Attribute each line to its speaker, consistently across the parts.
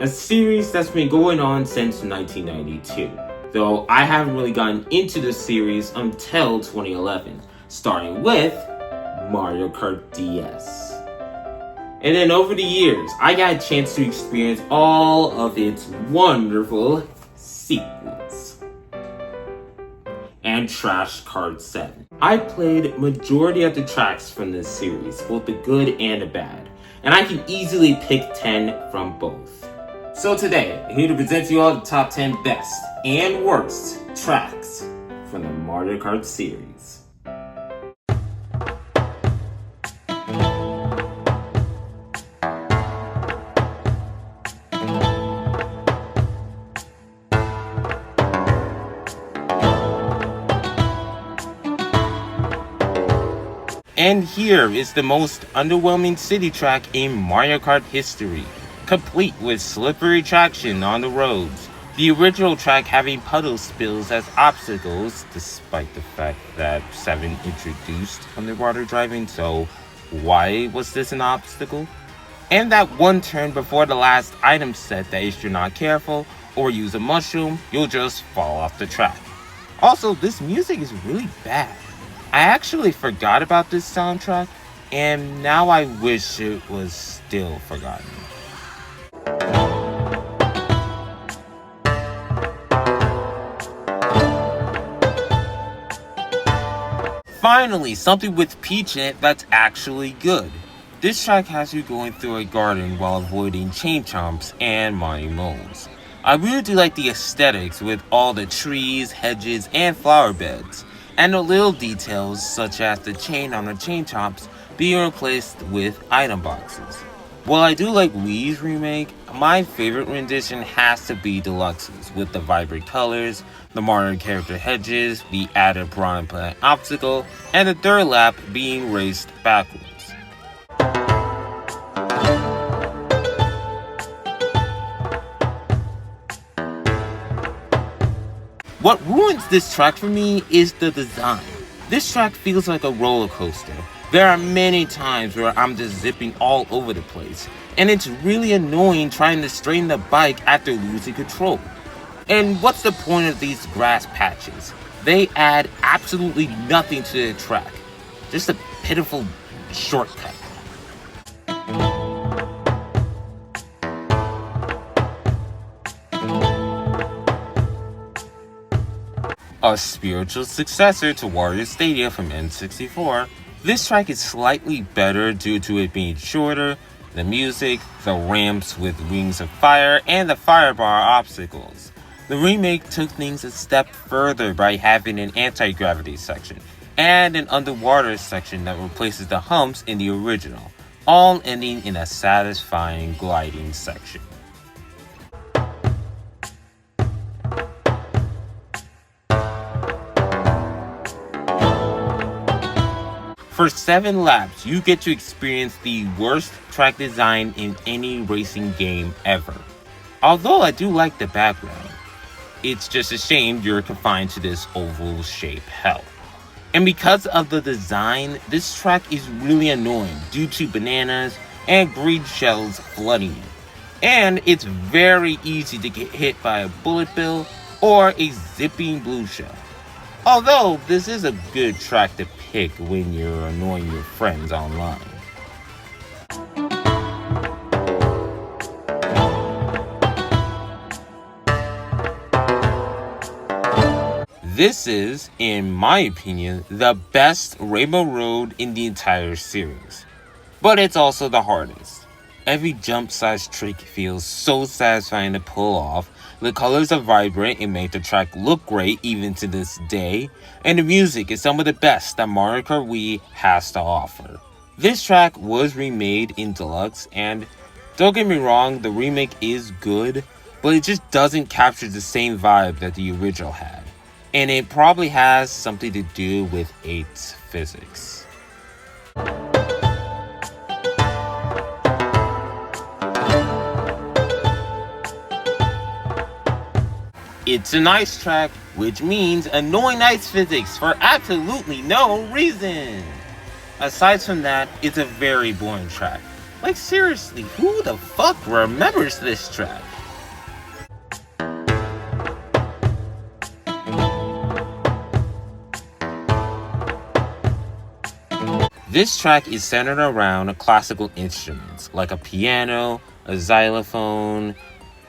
Speaker 1: a series that's been going on since 1992, though I haven't really gotten into the series until 2011, starting with Mario Kart DS. And then over the years, I got a chance to experience all of its wonderful sequels. And Trash Kart 7. I played majority of the tracks from this series, both the good and the bad, and I can easily pick 10 from both. So today, I'm here to present you all the top 10 best and worst tracks from the Mario Kart series. And here is the most underwhelming city track in Mario Kart history, complete with slippery traction on the roads. The original track having puddle spills as obstacles, despite the fact that 7 introduced underwater driving, so why was this an obstacle? And that one turn before the last item set that if you're not careful or use a mushroom, you'll just fall off the track. Also, this music is really bad. I actually forgot about this soundtrack, and now I wish it was still forgotten. Finally, something with Peach in it that's actually good. This track has you going through a garden while avoiding chain chomps and mining moles. I really do like the aesthetics with all the trees, hedges, and flower beds, and the little details such as the chain on the chain chomps being replaced with item boxes. While I do like Mii's remake, my favorite rendition has to be Deluxe's with the vibrant colors, the modern character hedges, the added piranha plant obstacle, and the third lap being raced backwards. What ruins this track for me is the design. This track feels like a roller coaster. There are many times where I'm just zipping all over the place, and it's really annoying trying to straighten the bike after losing control. And what's the point of these grass patches? They add absolutely nothing to the track. Just a pitiful shortcut. A spiritual successor to Wario Stadia from N64, this track is slightly better due to it being shorter, the music, the ramps with wings of fire, and the firebar obstacles. The remake took things a step further by having an anti-gravity section and an underwater section that replaces the humps in the original, all ending in a satisfying gliding section. For 7 laps, you get to experience the worst track design in any racing game ever. Although I do like the background, it's just a shame you're confined to this oval shaped hell. And because of the design, this track is really annoying due to bananas and green shells flooding it. And it's very easy to get hit by a bullet bill or a zipping blue shell. Although, this is a good track to pick when you're annoying your friends online. This is, in my opinion, the best Rainbow Road in the entire series. But it's also the hardest. Every jump-sized trick feels so satisfying to pull off. The colors are vibrant and make the track look great even to this day, and the music is some of the best that Mario Kart Wii has to offer. This track was remade in Deluxe, and don't get me wrong, the remake is good, but it just doesn't capture the same vibe that the original had. And it probably has something to do with 8's physics. It's a nice track, which means annoying ice physics for absolutely no reason. Aside from that, it's a very boring track. Like seriously, who the fuck remembers this track? This track is centered around classical instruments like a piano, a xylophone,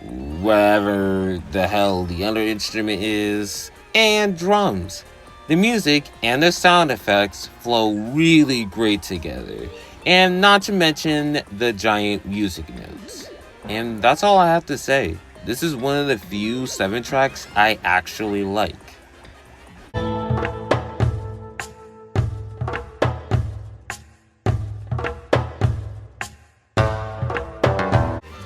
Speaker 1: whatever the hell the other instrument is, and drums. The music and the sound effects flow really great together, and not to mention the giant music notes. And that's all I have to say. This is one of the few 7 tracks I actually like.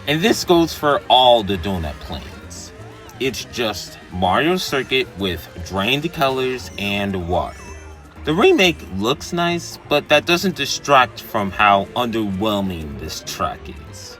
Speaker 1: And this goes for all the donut planes. It's just Mario Circuit with drained colors and water. The remake looks nice, but that doesn't distract from how underwhelming this track is.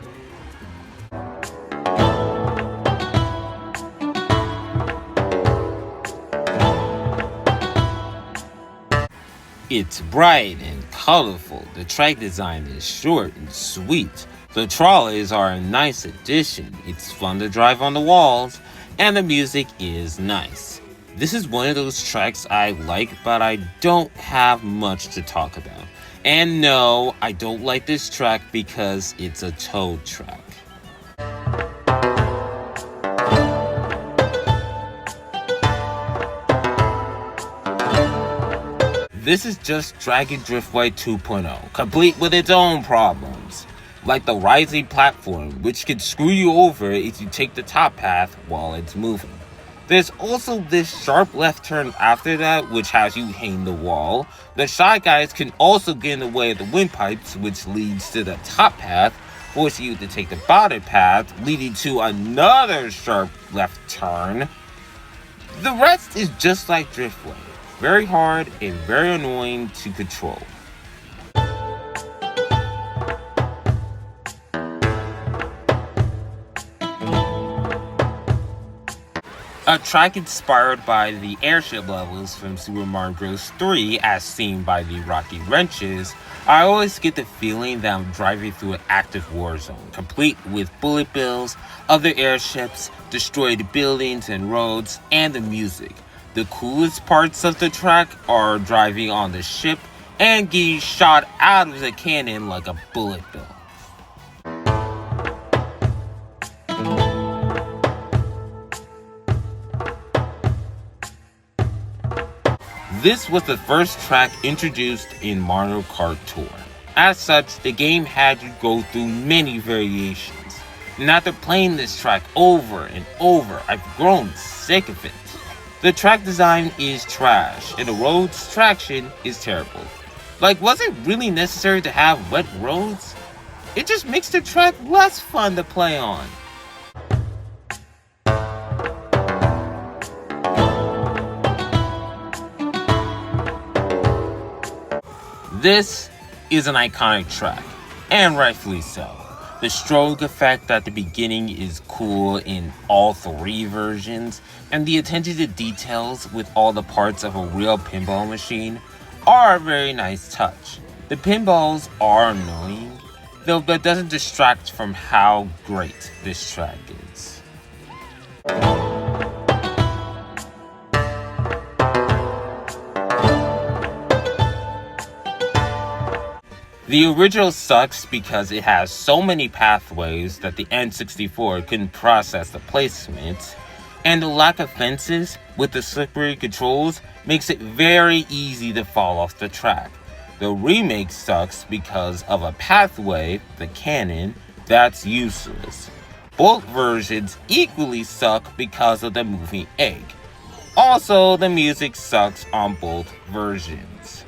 Speaker 1: It's bright and colorful. The track design is short and sweet. The trolleys are a nice addition. It's fun to drive on the walls, and the music is nice. This is one of those tracks I like, but I don't have much to talk about. And no, I don't like this track because it's a Toad track. This is just Dragon Driftway 2.0, complete with its own problems. Like the rising platform, which can screw you over if you take the top path while it's moving. There's also this sharp left turn after that, which has you hitting the wall. The Shy Guys can also get in the way of the windpipes, which leads to the top path, forcing you to take the bottom path, leading to another sharp left turn. The rest is just like Driftway, very hard and very annoying to control. A track inspired by the airship levels from Super Mario Bros. 3 as seen by the Rocky Wrenches, I always get the feeling that I'm driving through an active war zone, complete with bullet bills, other airships, destroyed buildings and roads, and the music. The coolest parts of the track are driving on the ship and getting shot out of the cannon like a bullet bill. This was the first track introduced in Mario Kart Tour. As such, the game had to go through many variations. And after playing this track over and over, I've grown sick of it. The track design is trash, and the road's traction is terrible. Like, was it really necessary to have wet roads? It just makes the track less fun to play on. This is an iconic track, and rightfully so. The stroke effect at the beginning is cool in all 3 versions, and the attention to details with all the parts of a real pinball machine are a very nice touch. The pinballs are annoying, though that doesn't distract from how great this track is. The original sucks because it has so many pathways that the N64 couldn't process the placement, and the lack of fences with the slippery controls makes it very easy to fall off the track. The remake sucks because of a pathway, the cannon, that's useless. Both versions equally suck because of the moving egg. Also, the music sucks on both versions.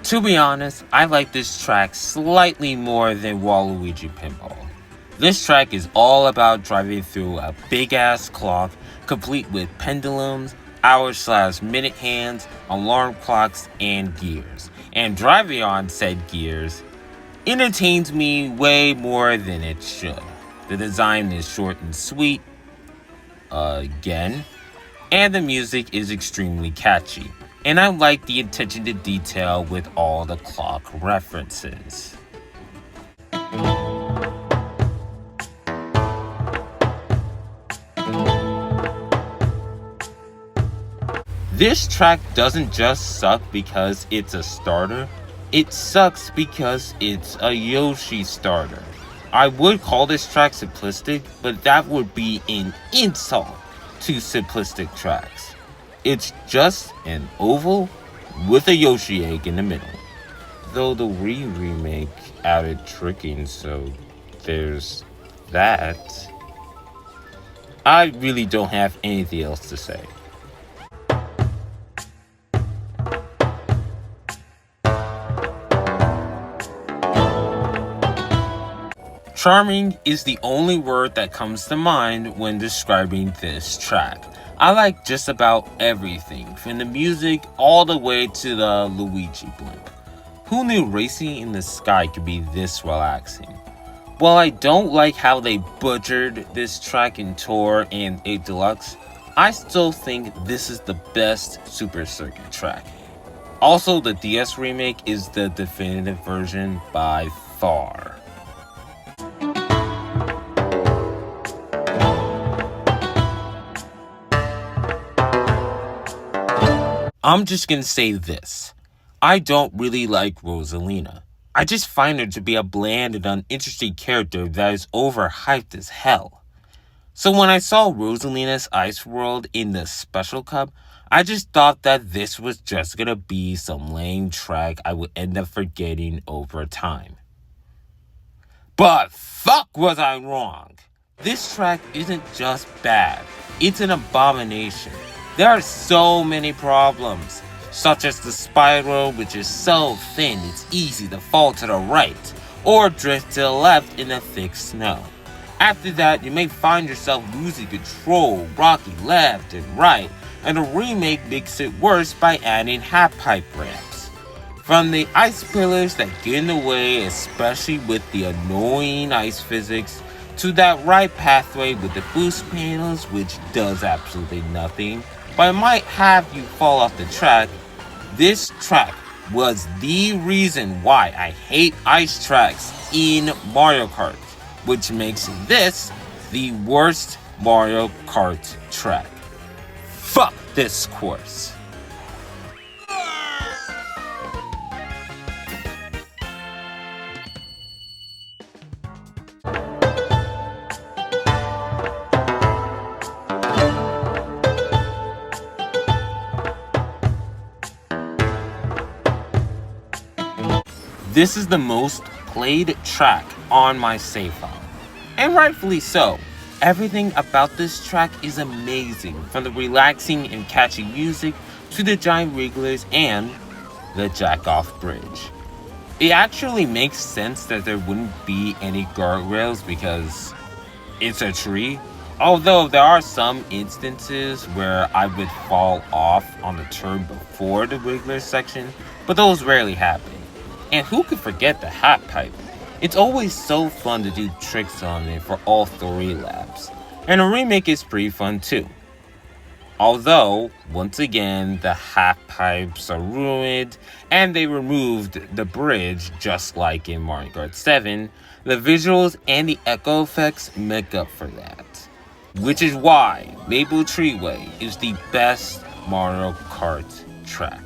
Speaker 1: To be honest, I like this track slightly more than Waluigi Pinball. This track is all about driving through a big-ass clock, complete with pendulums, hour/minute hands, alarm clocks, and gears. And driving on said gears entertains me way more than it should. The design is short and sweet, again, and the music is extremely catchy. And I like the attention to detail with all the clock references. This track doesn't just suck because it's a starter, it sucks because it's a Yoshi starter. I would call this track simplistic, but that would be an insult to simplistic tracks. It's just an oval with a Yoshi egg in the middle. Though the Wii remake added tricking, so there's that. I really don't have anything else to say. Charming is the only word that comes to mind when describing this track. I like just about everything, from the music all the way to the Luigi blimp. Who knew racing in the sky could be this relaxing? While I don't like how they butchered this track in Tour and 8 Deluxe, I still think this is the best Super Circuit track. Also, the DS remake is the definitive version by far. I'm just gonna say this. I don't really like Rosalina. I just find her to be a bland and uninteresting character that is overhyped as hell. So when I saw Rosalina's Ice World in the Special Cup, I just thought that this was just gonna be some lame track I would end up forgetting over time. But fuck was I wrong. This track isn't just bad, it's an abomination. There are so many problems, such as the spiral, which is so thin it's easy to fall to the right, or drift to the left in the thick snow. After that, you may find yourself losing control, rocking left and right, and the remake makes it worse by adding half-pipe ramps. From the ice pillars that get in the way, especially with the annoying ice physics, to that right pathway with the boost panels, which does absolutely nothing, but it might have you fall off the track. This track was the reason why I hate ice tracks in Mario Kart, which makes this the worst Mario Kart track. Fuck this course. This is the most played track on my save file, and rightfully so. Everything about this track is amazing, from the relaxing and catchy music to the giant wrigglers and the jack-off bridge. It actually makes sense that there wouldn't be any guardrails because it's a tree, although there are some instances where I would fall off on the turn before the wriggler section, but those rarely happen. And who could forget the hat pipe? It's always so fun to do tricks on it for all 3 laps. And a remake is pretty fun too. Although, once again, the half pipes are ruined and they removed the bridge just like in Mario Kart 7, the visuals and the echo effects make up for that. Which is why Maple Treeway is the best Mario Kart track.